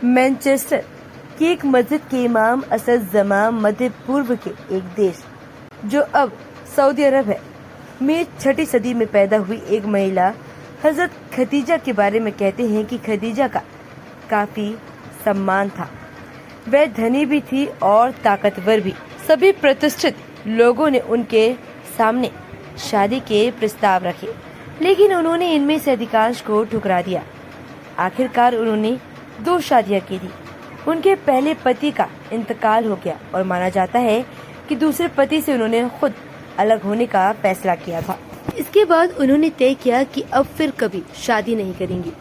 Manchester की एक मस्जिद के इमाम असद जमा मध्य पूर्व के एक देश जो अब सऊदी अरब है में 6ठी सदी में पैदा हुई एक महिला हजरत खदीजा के बारे में कहते हैं कि खदीजा का काफी सम्मान था। वह धनी भी थी और ताकतवर भी। सभी प्रतिष्ठित लोगों ने उनके सामने शादी के प्रस्ताव रखे, लेकिन उन्होंने इनमें से अधिकांश को ठुकरा दिया। आखिरकार उन्होंने 2 शादियां की थी। उनके पहले पति का इंतकाल हो गया और माना जाता है कि दूसरे पति से उन्होंने खुद अलग होने का फैसला किया था। इसके बाद उन्होंने तय किया कि अब फिर कभी शादी नहीं करेंगी।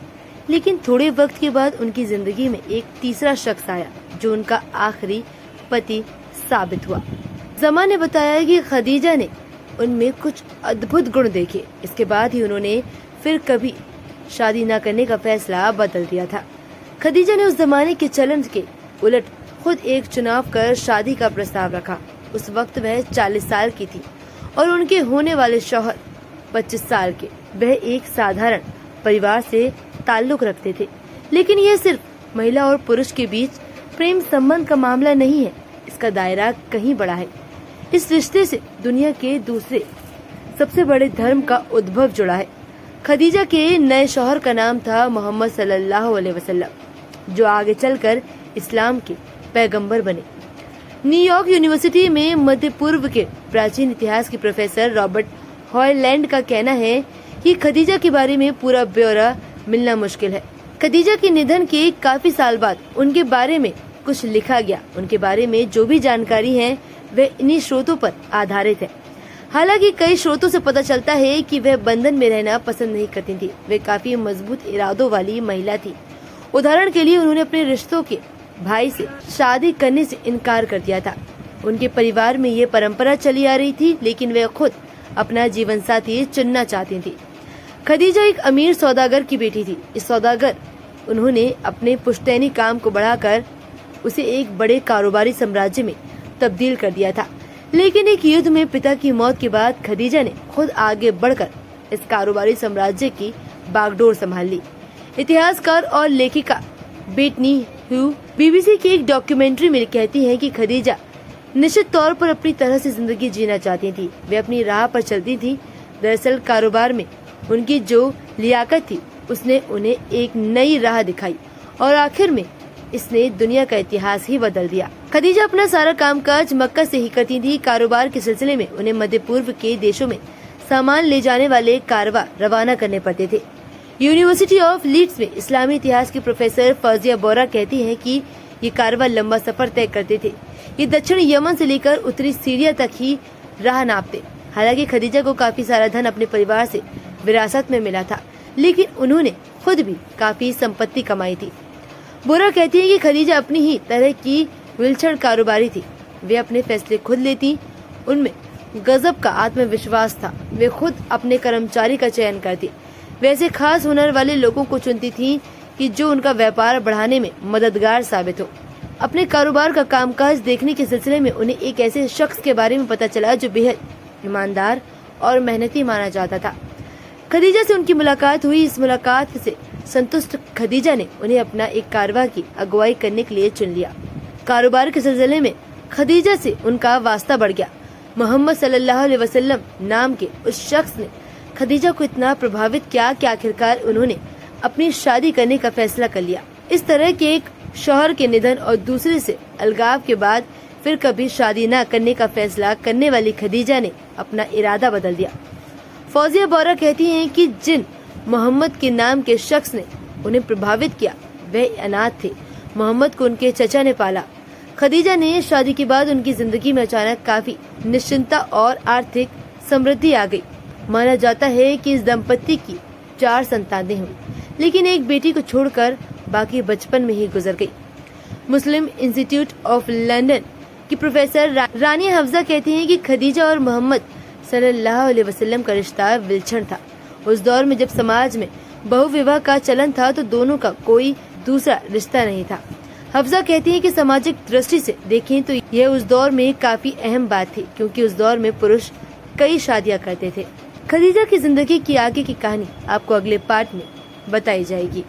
लेकिन थोड़े वक्त के बाद उनकी जिंदगी में एक तीसरा शख्स आया जो उनका आखिरी पति साबित हुआ। जमा ने बताया कि खदीजा ने उनमें कुछ अद्भुत गुण देखे। इसके बाद ही उन्होंने फिर कभी शादी न करने का फैसला बदल दिया था। खदीजा ने उस जमाने के चलन के उलट खुद एक चुनाव कर शादी का प्रस्ताव रखा। उस वक्त वह 40 साल की थी और उनके होने वाले शौहर 25 साल के। वह एक साधारण परिवार से ताल्लुक रखते थे, लेकिन यह सिर्फ महिला और पुरुष के बीच प्रेम संबंध का मामला नहीं है। इसका दायरा कहीं बड़ा है। इस रिश्ते से दुनिया के दूसरे सबसे बड़े धर्म का उद्भव जुड़ा है। खदीजा के नए शौहर का नाम था मोहम्मद सल्लल्लाहु अलैहि वसल्लम, जो आगे चलकर इस्लाम के पैगंबर बने। न्यूयॉर्क यूनिवर्सिटी में मध्य पूर्व के प्राचीन इतिहास के प्रोफेसर रॉबर्ट हॉयलैंड का कहना है कि खदीजा के बारे में पूरा ब्यौरा मिलना मुश्किल है। खदीजा के निधन के काफी साल बाद उनके बारे में कुछ लिखा गया। उनके बारे में जो भी जानकारी है वह इन्हीं स्रोतों पर आधारित है। हालांकि कई स्रोतों से पता चलता है कि वह बंधन में रहना पसंद नहीं करती थी। वे काफी मजबूत इरादों वाली महिला थी। उदाहरण के लिए उन्होंने अपने रिश्तों के भाई से शादी करने से इनकार कर दिया था। उनके परिवार में ये परंपरा चली आ रही थी, लेकिन वे खुद अपना जीवन साथी चुनना चाहती थी। खदीजा एक अमीर सौदागर की बेटी थी। इस सौदागर उन्होंने अपने पुश्तैनी काम को बढ़ाकर उसे एक बड़े कारोबारी साम्राज्य में तब्दील कर दिया था। लेकिन एक युद्ध में पिता की मौत के बाद खदीजा ने खुद आगे बढ़कर इस कारोबारी साम्राज्य की बागडोर संभाल ली। इतिहासकार और लेखिका बेटनी ह्यू बीबीसी की एक डॉक्यूमेंट्री में कहती हैं कि खदीजा निश्चित तौर पर अपनी तरह से जिंदगी जीना चाहती थी। वे अपनी राह पर चलती थी। दरअसल कारोबार में उनकी जो लियाकत थी उसने उन्हें एक नई राह दिखाई और आखिर में इसने दुनिया का इतिहास ही बदल दिया। खदीजा अपना सारा कामकाज मक्का से ही करती थी। कारोबार के सिलसिले में उन्हें मध्य पूर्व के देशों में सामान ले जाने वाले कारवा रवाना करने पड़ते थे। यूनिवर्सिटी ऑफ लीड्स में इस्लामी इतिहास की प्रोफेसर फौजिया बोरा कहती हैं कि ये कारवा लंबा सफर तय करते थे। ये दक्षिण यमन से लेकर उत्तरी सीरिया तक ही राह नापते। हालांकि खदीजा को काफी सारा धन अपने परिवार से विरासत में मिला था, लेकिन उन्होंने खुद भी काफी संपत्ति कमाई थी। बोरा कहती है कि खदीजा अपनी ही तरह की विलक्षण कारोबारी थी। वे अपने फैसले खुद लेती। उनमें गजब का आत्मविश्वास था। वे खुद अपने कर्मचारी का चयन करती। वैसे खास हुनर वाले लोगों को चुनती थी कि जो उनका व्यापार बढ़ाने में मददगार साबित हो। अपने कारोबार का कामकाज देखने के सिलसिले में उन्हें एक ऐसे शख्स के बारे में पता चला जो बेहद ईमानदार और मेहनती माना जाता था। खदीजा से उनकी मुलाकात हुई। इस मुलाकात से संतुष्ट खदीजा ने उन्हें अपना एक कारवां की अगुवाई करने के लिए चुन लिया। कारोबार के सिलसिले में खदीजा से उनका वास्ता बढ़ गया। मोहम्मद सल्लल्लाहु अलैहि वसल्लम नाम के उस शख्स ने खदीजा को इतना प्रभावित किया कि आखिरकार उन्होंने अपनी शादी करने का फैसला कर लिया। इस तरह के एक शौहर के निधन और दूसरे से अलगाव के बाद फिर कभी शादी न करने का फैसला करने वाली खदीजा ने अपना इरादा बदल दिया। फौजिया बोरा कहती हैं कि जिन मोहम्मद के नाम के शख्स ने उन्हें प्रभावित किया वह अनाथ थे। मोहम्मद को उनके चचा ने पाला। खदीजा ने शादी के बाद उनकी जिंदगी में अचानक काफी निश्चिंतता और आर्थिक समृद्धि आ गई। माना जाता है कि इस दंपति की 4 संतानें हुई, लेकिन एक बेटी को छोड़कर बाकी बचपन में ही गुजर गई। मुस्लिम इंस्टीट्यूट ऑफ लंदन की प्रोफेसर रानिया हफ्जा कहती हैं कि खदीजा और मोहम्मद सल्लल्लाहु अलैहि वसल्लम का रिश्ता विलक्षण था। उस दौर में जब समाज में बहुविवाह का चलन था तो दोनों का कोई दूसरा रिश्ता नहीं था। हफ्जा कहती हैं कि सामाजिक दृष्टि से देखें तो यह उस दौर में काफी अहम बात थी, क्योंकि उस दौर में पुरुष कई शादियां करते थे। खदीजा की जिंदगी की आगे की कहानी आपको अगले पार्ट में बताई जाएगी।